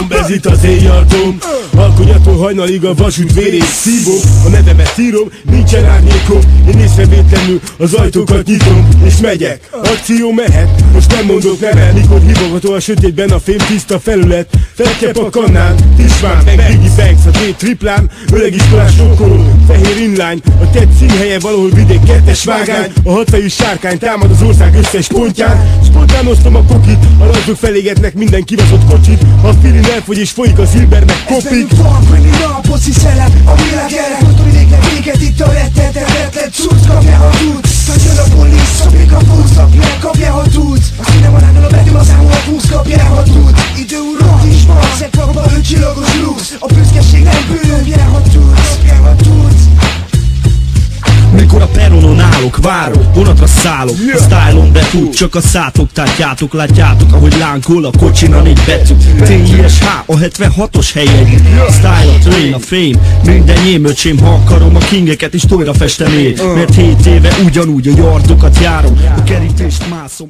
ez itt az éjjartom. Alkonyattól hajnalig a vasút vérét szívom. A nevemet írom, nincsen árnyékom. Én észrevétlenül az ajtókat nyitom, és megyek, akció mehet. Most nem mondok nevet, mikor hívogató a sötétben a fém tiszta felület. Felkep a kannán, Tismán, meg Biggie Banks, a két triplán. Öreg iskolás sokkoló, fehér inline. A tett színhelye valahol vidék, kettes vágány. A hatfejű sárkány támad az ország összes pontján. Spontánoztam a kokit, a rajzok felégetnek minden kibaszott kocsit. A filin elfogy és folyik a Silber meg kopik. Venni napot hiszellem, a világ erre fotóvidéknek véget, itt a rettetet cucc, kapja ha tudsz. Jön a polisz, szopik a fúsz, napján kapja ha tudsz. A színem van állal a betűm, a számú a fúsz, kapja ha tudsz. Idő urat is van, szekvakba 5 csillagos luxus. A büszkeség nem bűn, kapja ha tudsz, kapja ha tudsz. Mikor a peronon állok, várok, vonatra szállok. A style-on befut, csak a szátok tátjátok. Látjátok, ahogy lángol a kocsin a 4 betű. TISH, a 76-os helyegy. A style, a train, a fame, minden nyém öcsém. Ha akarom, a kingeket is tolyra festem én. Mert 7 éve ugyanúgy a yardokat járom. A kerítést mászom.